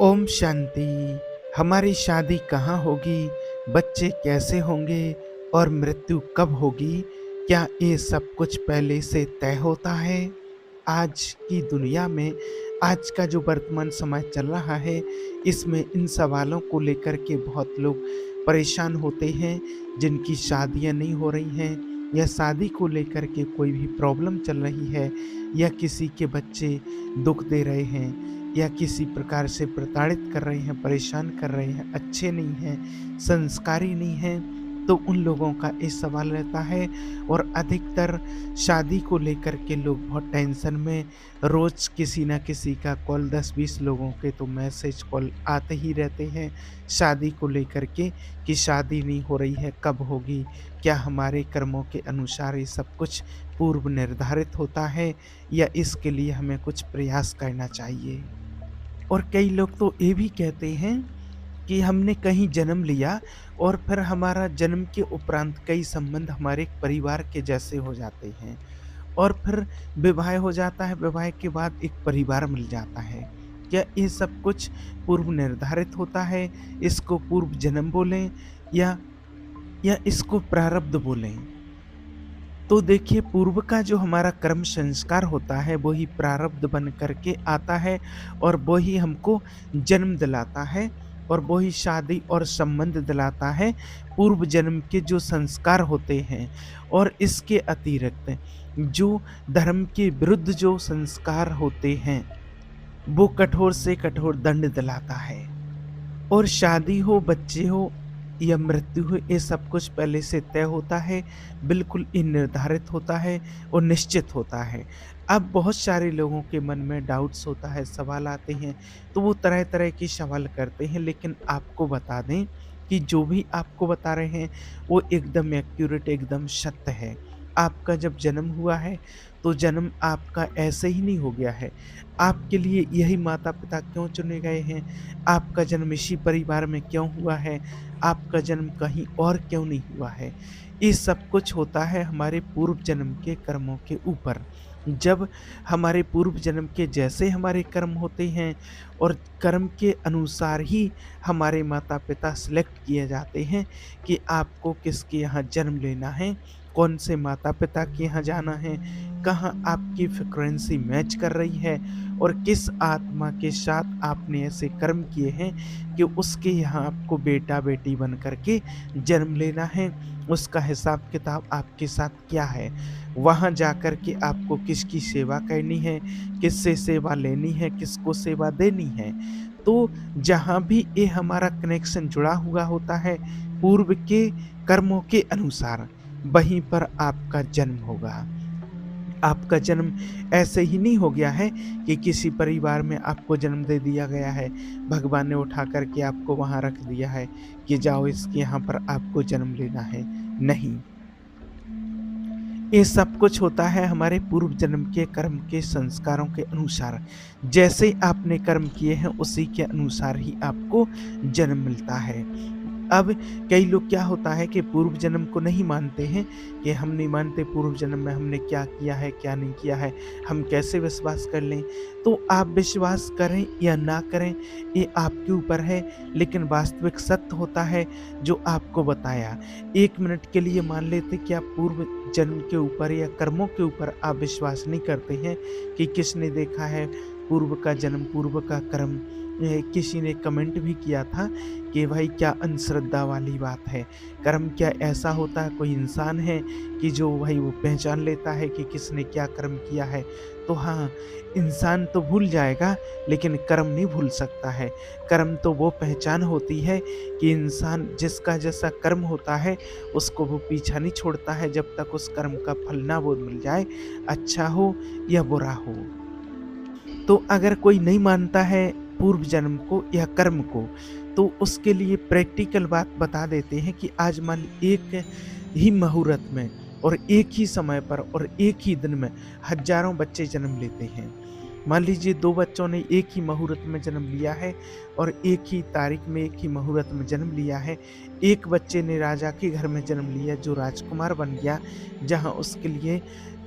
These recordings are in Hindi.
ओम शांति। हमारी शादी कहाँ होगी, बच्चे कैसे होंगे और मृत्यु कब होगी, क्या ये सब कुछ पहले से तय होता है? आज की दुनिया में, आज का जो वर्तमान समय चल रहा है, इसमें इन सवालों को लेकर के बहुत लोग परेशान होते हैं, जिनकी शादियां नहीं हो रही हैं या शादी को लेकर के कोई भी प्रॉब्लम चल रही है, या किसी के बच्चे दुख दे रहे हैं, या किसी प्रकार से प्रताड़ित कर रहे हैं, परेशान कर रहे हैं, अच्छे नहीं हैं, संस्कारी नहीं हैं, तो उन लोगों का ये सवाल रहता है। और अधिकतर शादी को लेकर के लोग बहुत टेंशन में, रोज़ किसी न किसी का कॉल, 10-20 लोगों के तो मैसेज कॉल आते ही रहते हैं शादी को लेकर के, कि शादी नहीं हो रही है, कब होगी? क्या हमारे कर्मों के अनुसार ये सब कुछ पूर्व निर्धारित होता है, या इसके लिए हमें कुछ प्रयास करना चाहिए? और कई लोग तो ये भी कहते हैं कि हमने कहीं जन्म लिया और फिर हमारा जन्म के उपरांत कई संबंध हमारे परिवार के जैसे हो जाते हैं, और फिर विवाह हो जाता है, विवाह के बाद एक परिवार मिल जाता है। क्या ये सब कुछ पूर्व निर्धारित होता है? इसको पूर्व जन्म बोलें, या इसको प्रारब्ध बोलें? तो देखिए, पूर्व का जो हमारा कर्म संस्कार होता है, वो ही प्रारब्ध बन करके आता है, और वो ही हमको जन्म दिलाता है, और वो ही शादी और संबंध दिलाता है, पूर्व जन्म के जो संस्कार होते हैं। और इसके अतिरिक्त जो धर्म के विरुद्ध जो संस्कार होते हैं, वो कठोर से कठोर दंड दिलाता है। और शादी हो, बच्चे हो या मृत्यु हो, ये सब कुछ पहले से तय होता है, बिल्कुल ही निर्धारित होता है और निश्चित होता है। अब बहुत सारे लोगों के मन में डाउट्स होता है, सवाल आते हैं, तो वो तरह-तरह के सवाल करते हैं, लेकिन आपको बता दें कि जो भी आपको बता रहे हैं, वो एकदम एक्यूरेट, एकदम सत्य है। आपका जब जन्म हुआ है, तो जन्म आपका ऐसे ही नहीं हो गया है। आपके लिए यही माता-पिता क्यों चुने गए हैं? आपका जन्म इसी परिवार में क्यों हुआ है? आपका जन्म कहीं और क्यों नहीं हुआ है? ये सब कुछ होता है हमारे पूर्व जन्म के कर्मों के ऊपर। जब हमारे पूर्व जन्म के जैसे हमारे कर्म होते हैं, और कर्म के अनुसार ही हमारे माता-पिता सिलेक्ट किए जाते हैं कि आपको किसके यहाँ जन्म लेना है, कौन से माता-पिता के यहाँ जाना है, कहाँ आपकी फ्रीक्वेंसी मैच कर रही है, और किस आत्मा के साथ आपने ऐसे कर्म किए हैं कि उसके यहाँ आपको बेटा-बेटी बन कर के जन्म लेना है। उसका हिसाब-किताब आपके साथ क्या है? वहाँ जाकर के आपको किसकी सेवा करनी है, किससे सेवा लेनी है, किसको सेवा देनी है। तो जहाँ भी ये हमारा कनेक्शन जुड़ा हुआ होता है पूर्व के कर्मों के अनुसार, वहीं पर आपका जन्म होगा। आपका जन्म ऐसे ही नहीं हो गया है कि किसी परिवार में आपको जन्म दे दिया गया है, भगवान ने उठा कर के आपको वहाँ रख दिया है कि जाओ इसके यहाँ पर आपको जन्म लेना है। नहीं, ये सब कुछ होता है हमारे पूर्व जन्म के कर्म के संस्कारों के अनुसार। जैसे आपने कर्म किए हैं, उसी के अनुसार ही आपको जन्म मिलता है। अब कई लोग, क्या होता है कि पूर्व जन्म को नहीं मानते हैं, कि हम नहीं मानते पूर्व जन्म में हमने क्या किया है, क्या नहीं किया है, हम कैसे विश्वास कर लें? तो आप विश्वास करें या ना करें, ये आपके ऊपर है, लेकिन वास्तविक सत्य होता है जो आपको बताया। 1 मिनट के लिए मान लेते कि आप पूर्व जन्म के ऊपर या कर्मों के ऊपर आप विश्वास नहीं करते हैं, कि किसने देखा है पूर्व का जन्म, पूर्व का कर्म। किसी ने कमेंट भी किया था कि भाई क्या अंधश्रद्धा वाली बात है, कर्म क्या ऐसा होता है, कोई इंसान है कि जो भाई वो पहचान लेता है कि किसने क्या कर्म किया है? तो हाँ, इंसान तो भूल जाएगा, लेकिन कर्म नहीं भूल सकता है। कर्म तो वो पहचान होती है कि इंसान जिसका जैसा कर्म होता है, उसको वो पीछा नहीं छोड़ता है जब तक उस कर्म का फल ना वो मिल जाए, अच्छा हो या बुरा हो। तो अगर कोई नहीं मानता है पूर्व जन्म को या कर्म को, तो उसके लिए प्रैक्टिकल बात बता देते हैं कि आज मान एक ही मुहूर्त में और एक ही समय पर और एक ही दिन में हज़ारों बच्चे जन्म लेते हैं। मान लीजिए 2 बच्चों ने एक ही मुहूर्त में जन्म लिया है, और एक ही तारीख में एक ही मुहूर्त में जन्म लिया है। एक बच्चे ने राजा के घर में जन्म लिया, जो राजकुमार बन गया, जहाँ उसके लिए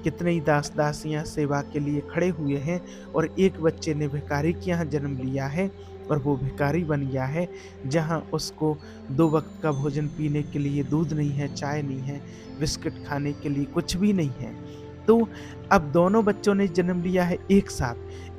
कितने ही दास-दासियाँ सेवा के लिए खड़े हुए हैं, और एक बच्चे ने भिखारी के यहाँ जन्म लिया है, और वो भिखारी बन गया है, जहाँ उसको 2 वक़्त का भोजन पीने के लिए दूध नहीं है, चाय नहीं है, बिस्किट खाने के लिए कुछ भी नहीं है। तो अब दोनों बच्चों ने जन्म लिया है एक साथ,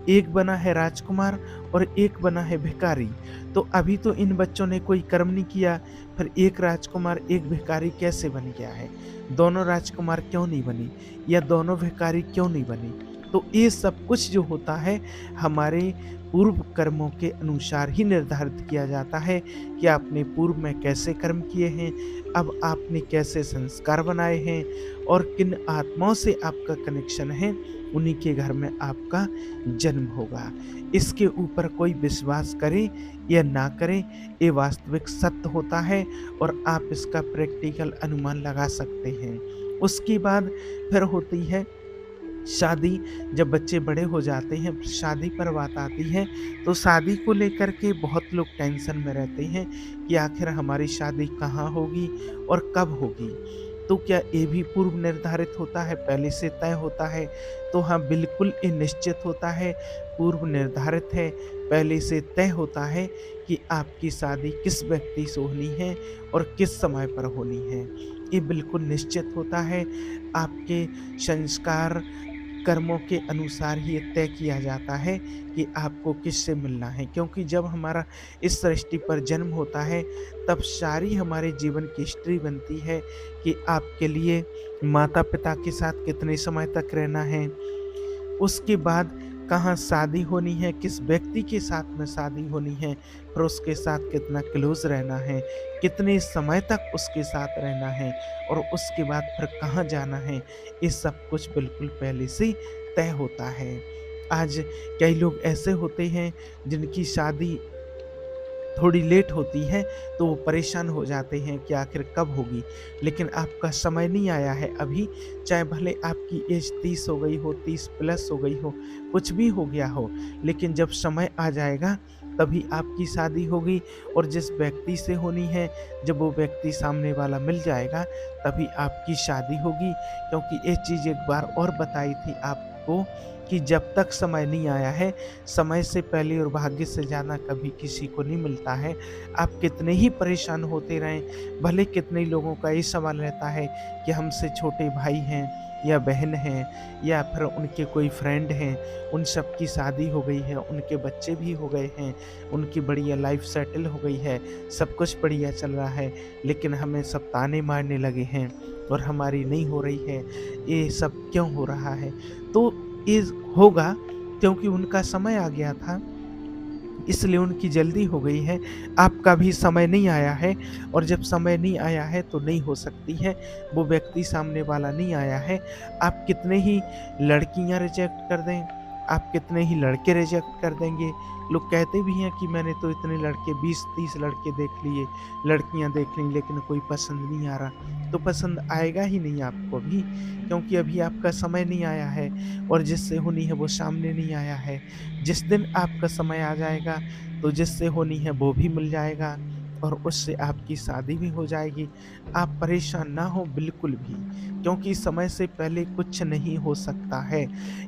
एक बना है राजकुमार और एक बना है भिखारी। तो अभी तो इन बच्चों ने कोई कर्म नहीं किया, फिर एक राजकुमार, एक भिखारी कैसे बन गया है? दोनों राजकुमार क्यों नहीं बने या दोनों भिखारी क्यों नहीं बने? तो ये सब कुछ जो होता है हमारे पूर्व कर्मों के अनुसार ही निर्धारित किया जाता है कि आपने पूर्व में कैसे कर्म किए हैं, अब आपने कैसे संस्कार बनाए हैं और किन आत्माओं से आपका कनेक्शन है, उन्हीं के घर में आपका जन्म होगा। इसके ऊपर कोई विश्वास करे या ना करे, ये वास्तविक सत्य होता है और आप इसका प्रैक्टिकल अनुमान लगा सकते हैं। उसके बाद फिर होती है शादी। जब बच्चे बड़े हो जाते हैं, शादी पर बात आती है, तो शादी को लेकर के बहुत लोग टेंशन में रहते हैं कि आखिर हमारी शादी कहाँ होगी और कब होगी। तो क्या ये भी पूर्व निर्धारित होता है, पहले से तय होता है? तो हाँ, बिल्कुल ये निश्चित होता है, पूर्व निर्धारित है, पहले से तय होता है कि आपकी शादी किस व्यक्ति से होनी है और किस समय पर होनी है। ये बिल्कुल निश्चित होता है, आपके संस्कार कर्मों के अनुसार ही ये तय किया जाता है कि आपको किससे मिलना है, क्योंकि जब हमारा इस सृष्टि पर जन्म होता है तब सारी हमारे जीवन की हिस्ट्री बनती है कि आपके लिए माता पिता के साथ कितने समय तक रहना है, उसके बाद कहाँ शादी होनी है, किस व्यक्ति के साथ में शादी होनी है, फिर उसके साथ कितना क्लोज रहना है, कितने समय तक उसके साथ रहना है और उसके बाद फिर कहाँ जाना है, ये सब कुछ बिल्कुल पहले से तय होता है। आज कई लोग ऐसे होते हैं जिनकी शादी थोड़ी लेट होती है, तो वो परेशान हो जाते हैं कि आखिर कब होगी। लेकिन आपका समय नहीं आया है अभी, चाहे भले आपकी एज 30 हो गई हो, 30 प्लस हो गई हो, कुछ भी हो गया हो, लेकिन जब समय आ जाएगा तभी आपकी शादी होगी और जिस व्यक्ति से होनी है, जब वो व्यक्ति सामने वाला मिल जाएगा तभी आपकी शादी होगी। क्योंकि ये चीज़ एक बार और बताई थी आपको कि जब तक समय नहीं आया है, समय से पहले और भाग्य से ज़्यादा कभी किसी को नहीं मिलता है। आप कितने ही परेशान होते रहें, भले कितने ही लोगों का ये सवाल रहता है कि हमसे छोटे भाई हैं या बहन हैं या फिर उनके कोई फ्रेंड हैं, उन सब की शादी हो गई है, उनके बच्चे भी हो गए हैं, उनकी बढ़िया लाइफ सेटल हो गई है, सब कुछ बढ़िया चल रहा है, लेकिन हमें सब ताने मारने लगे हैं और हमारी नहीं हो रही है, ये सब क्यों हो रहा है? तो ये होगा क्योंकि उनका समय आ गया था, इसलिए उनकी जल्दी हो गई है, आपका भी समय नहीं आया है और जब समय नहीं आया है तो नहीं हो सकती है, वो व्यक्ति सामने वाला नहीं आया है। आप कितने ही लड़कियाँ रिजेक्ट कर दें, आप कितने ही लड़के रिजेक्ट कर देंगे। लोग कहते भी हैं कि मैंने तो इतने लड़के 20-30 लड़के देख लिए, लड़कियाँ देख लीं, लेकिन कोई पसंद नहीं आ रहा। तो पसंद आएगा ही नहीं आपको अभी, क्योंकि अभी आपका समय नहीं आया है और जिससे होनी है वो सामने नहीं आया है। जिस दिन आपका समय आ जाएगा तो जिससे होनी है वो भी मिल जाएगा और उससे आपकी शादी भी हो जाएगी। आप परेशान ना हो बिल्कुल भी, क्योंकि समय से पहले कुछ नहीं हो सकता है।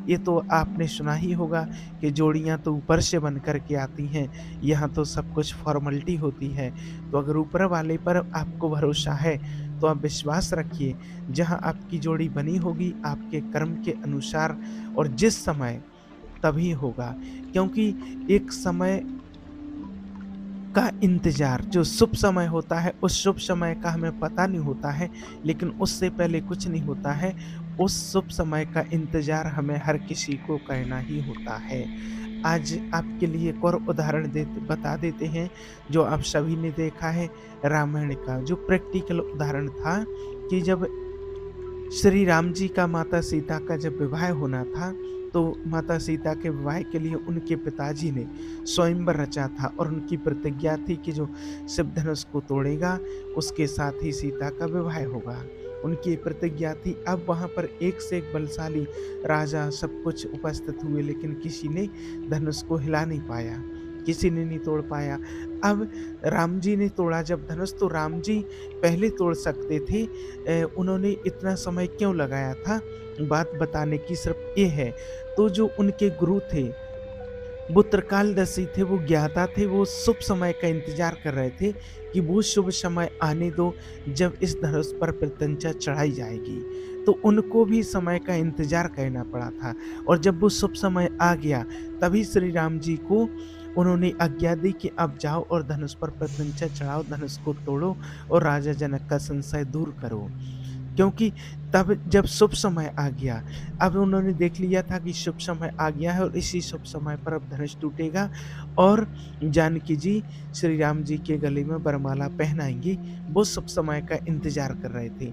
ये तो आपने सुना ही होगा कि जोड़ियाँ तो ऊपर से बन कर के आती हैं, यहाँ तो सब कुछ फ़ॉर्मेलिटी होती है। तो अगर ऊपर वाले पर आपको भरोसा है तो आप विश्वास रखिए, जहाँ आपकी जोड़ी बनी होगी आपके कर्म के अनुसार और जिस समय, तभी होगा। क्योंकि एक समय का इंतज़ार, जो शुभ समय होता है, उस शुभ समय का हमें पता नहीं होता है, लेकिन उससे पहले कुछ नहीं होता है। उस शुभ समय का इंतज़ार हमें हर किसी को करना ही होता है। आज आपके लिए एक और उदाहरण बता देते हैं, जो आप सभी ने देखा है, रामायण का, जो प्रैक्टिकल उदाहरण था कि जब श्री राम जी का माता सीता का जब विवाह होना था, तो माता सीता के विवाह के लिए उनके पिताजी ने स्वयंवर रचा था और उनकी प्रतिज्ञा थी कि जो शिव धनुष को तोड़ेगा उसके साथ ही सीता का विवाह होगा। उनकी प्रतिज्ञा थी। अब वहाँ पर एक से एक बलशाली राजा सब कुछ उपस्थित हुए, लेकिन किसी ने धनुष को हिला नहीं पाया, किसी ने नहीं तोड़ पाया। अब राम जी ने तोड़ा जब धनुष, तो राम जी पहले तोड़ सकते थे, उन्होंने इतना समय क्यों लगाया था? बात बताने की सिर्फ ये है। तो जो उनके गुरु थे, वो त्रिकालदर्शी थे, वो ज्ञाता थे, वो शुभ समय का इंतज़ार कर रहे थे कि वो शुभ समय आने दो जब इस धनुष पर प्रत्यंचा चढ़ाई जाएगी। तो उनको भी समय का इंतज़ार करना पड़ा था और जब वो शुभ समय आ गया तभी श्री राम जी को उन्होंने आज्ञा दी कि अब जाओ और धनुष पर प्रत्यंचा चढ़ाओ, धनुष को तोड़ो और राजा जनक का संशय दूर करो। क्योंकि तब जब शुभ समय आ गया, अब उन्होंने देख लिया था कि शुभ समय आ गया है और इसी शुभ समय पर अब धनुष टूटेगा और जानकी जी श्री राम जी के गले में वरमाला पहनाएँगी, वो शुभ समय का इंतज़ार कर रहे थे।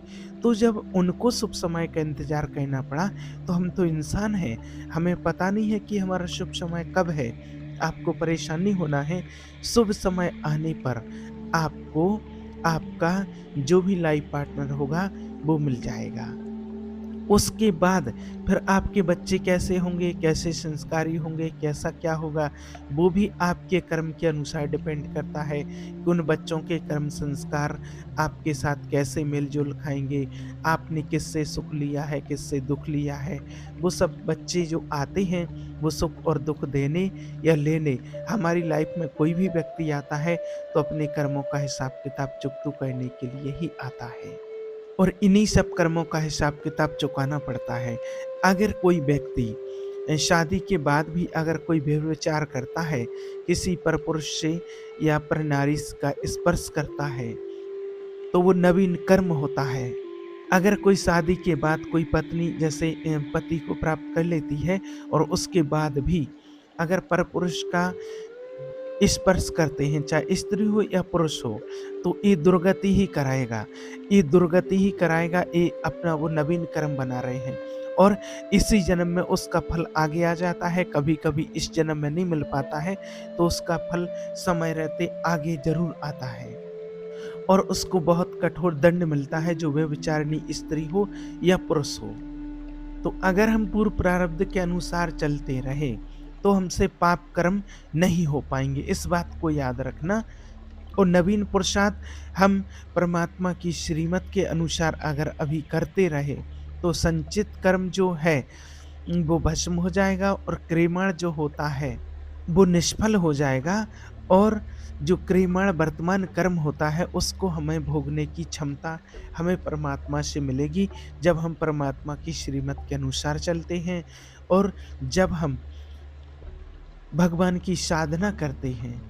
तो जब उनको शुभ समय का इंतज़ार करना पड़ा, तो हम तो इंसान हैं, हमें पता नहीं है कि हमारा शुभ समय कब है। आपको परेशान नहीं होना है, शुभ समय आने पर आपको आपका जो भी लाइफ पार्टनर होगा वो मिल जाएगा। उसके बाद फिर आपके बच्चे कैसे होंगे, कैसे संस्कारी होंगे, कैसा क्या होगा, वो भी आपके कर्म के अनुसार डिपेंड करता है कि उन बच्चों के कर्म संस्कार आपके साथ कैसे मेल-जोल खाएँगे, आपने किससे सुख लिया है, किससे दुःख लिया है। वो सब बच्चे जो आते हैं, वो सुख और दुःख देने या लेने, हमारी लाइफ में कोई भी व्यक्ति आता है, तो अपने कर्मों का हिसाब-किताब चुकतू करने के लिए ही आता है। और इन्हीं सब कर्मों का हिसाब-किताब चुकाना पड़ता है। अगर कोई व्यक्ति शादी के बाद भी अगर कोई व्यभिचार करता है, किसी परपुरुष से या परनारी का स्पर्श करता है, तो वो नवीन कर्म होता है। अगर कोई शादी के बाद कोई पत्नी जैसे पति को प्राप्त कर लेती है और उसके बाद भी अगर परपुरुष का स्पर्श करते हैं, चाहे स्त्री हो या पुरुष हो, तो ये दुर्गति ही कराएगा। ये दुर्गति ही कराएगा, ये अपना वो नवीन कर्म बना रहे हैं और इसी जन्म में उसका फल आगे आ जाता है, कभी-कभी इस जन्म में नहीं मिल पाता है, तो उसका फल समय रहते आगे ज़रूर आता है और उसको बहुत कठोर दंड मिलता है, जो व्यभिचारिणी स्त्री हो या पुरुष हो। तो अगर हम पूर्व प्रारब्ध के अनुसार चलते रहे, तो हमसे पाप कर्म नहीं हो पाएँगे, इस बात को याद रखना। और नवीन पुरुषार्थ हम परमात्मा की श्रीमत के अनुसार अगर अभी करते रहे, तो संचित कर्म जो है, वो भस्म हो जाएगा और क्रियमाण जो होता है, वो निष्फल हो जाएगा और जो क्रियमाण वर्तमान कर्म होता है, उसको हमें भोगने की क्षमता हमें परमात्मा से मिलेगी, जब हम परमात्मा की श्रीमत के अनुसार चलते हैं और जब हम भगवान की साधना करते हैं,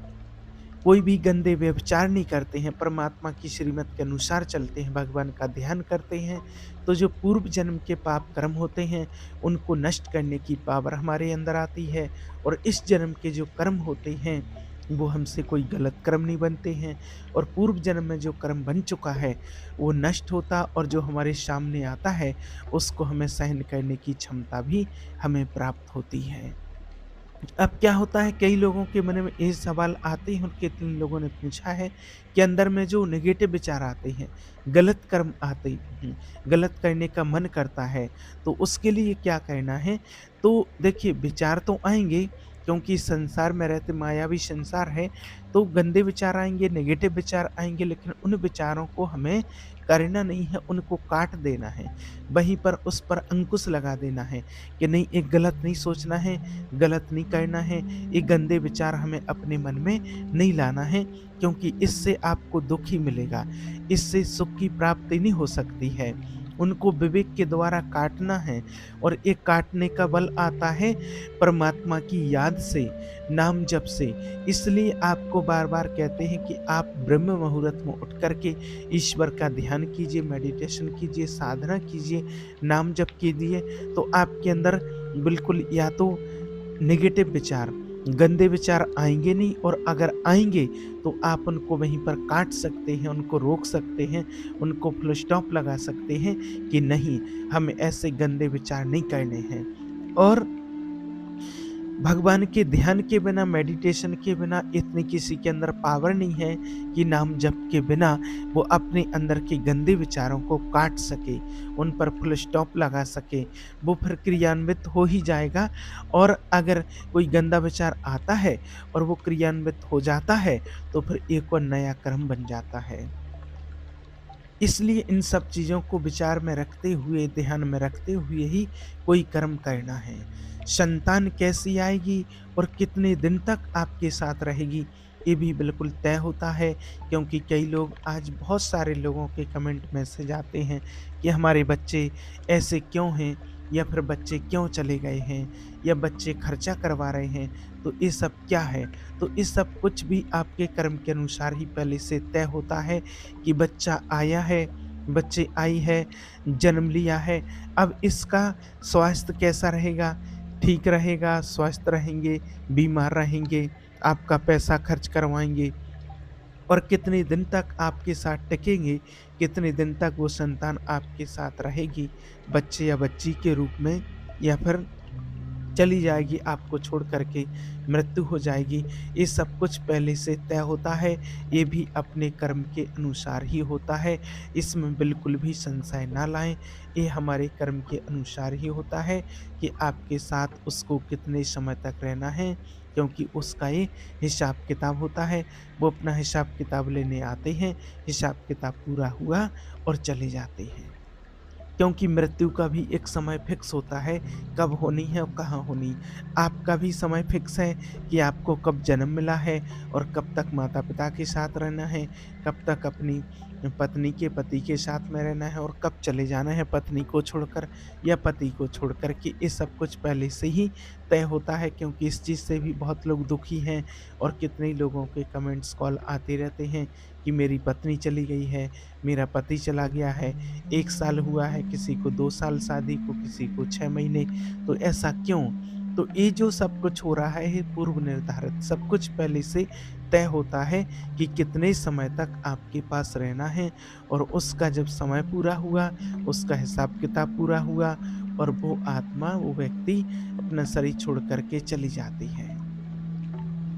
कोई भी गंदे व्यभिचार नहीं करते हैं, परमात्मा की श्रीमत के अनुसार चलते हैं, भगवान का ध्यान करते हैं, तो जो पूर्व जन्म के पाप कर्म होते हैं, उनको नष्ट करने की पावर हमारे अंदर आती है और इस जन्म के जो कर्म होते हैं, वो हमसे कोई गलत कर्म नहीं बनते हैं और पूर्व जन्म में जो कर्म बन चुका है, वो नष्ट होता और जो हमारे सामने आता है, उसको हमें सहन करने की क्षमता भी हमें प्राप्त होती है। अब क्या होता है, कई लोगों के मन में ये सवाल आते हैं और कितने लोगों ने पूछा है कि अंदर में जो नेगेटिव विचार आते हैं, गलत कर्म आते हैं, गलत करने का मन करता है, तो उसके लिए क्या करना है? तो देखिए, विचार तो आएँगे क्योंकि संसार में रहते मायावी संसार है, तो गंदे विचार आएँगे, नेगेटिव विचार आएँगे, लेकिन उन विचारों को हमें करना नहीं है, उनको काट देना है। वहीं पर उस पर अंकुश लगा देना है कि नहीं, ये गलत नहीं सोचना है, गलत नहीं करना है, ये गंदे विचार हमें अपने मन में नहीं लाना है, क्योंकि इससे आपको दुःख ही मिलेगा, इससे सुख की प्राप्ति नहीं हो सकती है। उनको विवेक के द्वारा काटना है और ये काटने का बल आता है परमात्मा की याद से, नाम जप से। इसलिए आपको बार-बार कहते हैं कि आप ब्रह्म मुहूर्त में उठ कर के ईश्वर का ध्यान कीजिए, मेडिटेशन कीजिए, साधना कीजिए, नाम जप कीजिए, तो आपके अंदर बिल्कुल या तो नेगेटिव विचार, गंदे विचार आएँगे नहीं और अगर आएँगे तो आप उनको वहीं पर काट सकते हैं, उनको रोक सकते हैं, उनको फुल स्टॉप लगा सकते हैं कि नहीं, हमें ऐसे गंदे विचार नहीं करने हैं। और भगवान के ध्यान के बिना, मेडिटेशन के बिना इतनी किसी के अंदर पावर नहीं है कि नाम जप के बिना वो अपने अंदर के गंदे विचारों को काट सके, उन पर फुल स्टॉप लगा सके। वो फिर क्रियान्वित हो ही जाएगा और अगर कोई गंदा विचार आता है और वो क्रियान्वित हो जाता है, तो फिर एक और नया कर्म बन जाता है। इसलिए इन सब चीज़ों को विचार में रखते हुए, ध्यान में रखते हुए ही कोई कर्म करना है। संतान कैसी आएगी और कितने दिन तक आपके साथ रहेगी, ये भी बिल्कुल तय होता है, क्योंकि कई लोग आज बहुत सारे लोगों के कमेंट मैसेज आते हैं कि हमारे बच्चे ऐसे क्यों हैं, या फिर बच्चे क्यों चले गए हैं, या बच्चे खर्चा करवा रहे हैं, तो ये सब क्या है? तो ये सब कुछ भी आपके कर्म के अनुसार ही पहले से तय होता है कि बच्चा आया है, बच्ची आई है, जन्म लिया है, अब इसका स्वास्थ्य कैसा रहेगा? ठीक रहेगा, स्वस्थ रहेंगे, बीमार रहेंगे, आपका पैसा खर्च करवाएँगे और कितने दिन तक आपके साथ टिकेंगे, कितने दिन तक वो संतान आपके साथ रहेगी, बच्चे या बच्ची के रूप में, या फिर चली जाएगी आपको छोड़ कर के, मृत्यु हो जाएगी। ये सब कुछ पहले से तय होता है, ये भी अपने कर्म के अनुसार ही होता है, इसमें बिल्कुल भी संशय ना लाएँ। ये हमारे कर्म के अनुसार ही होता है कि आपके साथ उसको कितने समय तक रहना है, क्योंकि उसका ये हिसाब-किताब होता है। वो अपना हिसाब-किताब लेने आते हैं, हिसाब-किताब पूरा हुआ और चले जाते हैं। क्योंकि मृत्यु का भी एक समय फिक्स होता है, कब होनी है और कहाँ होनी। आपका भी समय फिक्स है कि आपको कब जन्म मिला है और कब तक माता-पिता के साथ रहना है, कब तक अपनी पत्नी के पति के साथ में रहना है और कब चले जाना है पत्नी को छोड़कर या पति को छोड़ कर के। ये सब कुछ पहले से ही तय होता है, क्योंकि इस चीज़ से भी बहुत लोग दुखी हैं और कितने ही लोगों के कमेंट्स, कॉल आते रहते हैं कि मेरी पत्नी चली गई है, मेरा पति चला गया है, 1 साल हुआ है, किसी को 2 साल शादी को, किसी को 6 महीने, तो ऐसा क्यों? तो ये जो सब कुछ हो रहा है, ये पूर्व निर्धारित सब कुछ पहले से तय होता है कि कितने समय तक आपके पास रहना है, और उसका जब समय पूरा हुआ, उसका हिसाब-किताब पूरा हुआ और वो आत्मा, वो व्यक्ति अपना शरीर छोड़ कर के चली जाती है।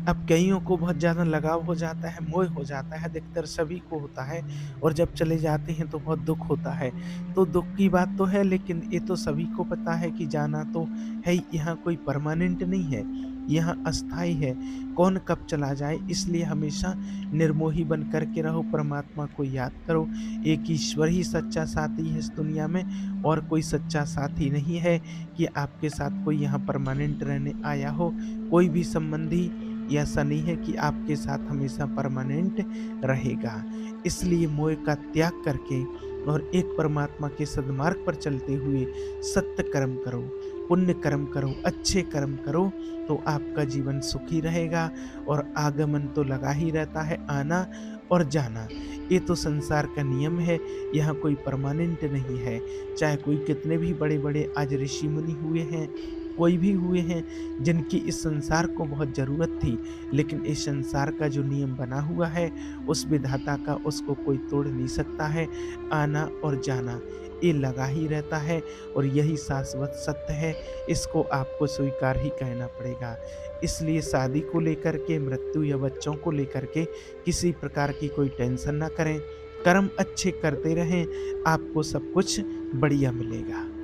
अब कइयों को बहुत ज़्यादा लगाव हो जाता है, मोह हो जाता है, अधिकतर सभी को होता है, और जब चले जाते हैं तो बहुत दुःख होता है। तो दुःख की बात तो है, लेकिन ये तो सभी को पता है कि जाना तो है ही, यहाँ कोई परमानेंट नहीं है, यहाँ अस्थायी है। कौन कब चला जाए, इसलिए हमेशा निर्मोही बन कर के रहो, परमात्मा को याद करो। एक ईश्वर ही सच्चा साथी है इस दुनिया में, और कोई सच्चा साथी नहीं है कि आपके साथ कोई यहाँ परमानेंट रहने आया हो। कोई भी संबंधी ये ऐसा नहीं है कि आपके साथ हमेशा परमानेंट रहेगा। इसलिए मोह का त्याग करके और एक परमात्मा के सद्मार्ग पर चलते हुए सत्य कर्म करो, पुण्य कर्म करो, अच्छे कर्म करो, तो आपका जीवन सुखी रहेगा। और आगमन तो लगा ही रहता है, आना और जाना। ये तो संसार का नियम है, यहाँ कोई परमानेंट नहीं है। चाहे कोई कितने भी बड़े-बड़े आज ऋषि-मुनि हुए हैं, कोई भी हुए हैं, जिनकी इस संसार को बहुत ज़रूरत थी, लेकिन इस संसार का जो नियम बना हुआ है, उस विधाता का उसको कोई तोड़ नहीं सकता है। आना और जाना, ये लगा ही रहता है, और यही शाश्वत सत्य है, इसको आपको स्वीकार ही कहना पड़ेगा। इसलिए शादी को लेकर के, मृत्यु या बच्चों को लेकर के किसी प्रकार की कोई टेंशन ना करें। कर्म अच्छे करते रहें, आपको सब कुछ बढ़िया मिलेगा।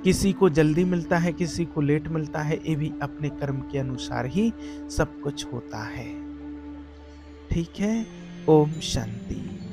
किसी को जल्दी मिलता है, किसी को लेट मिलता है, ये भी अपने कर्म के अनुसार ही सब कुछ होता है। ठीक है? ओम शांति।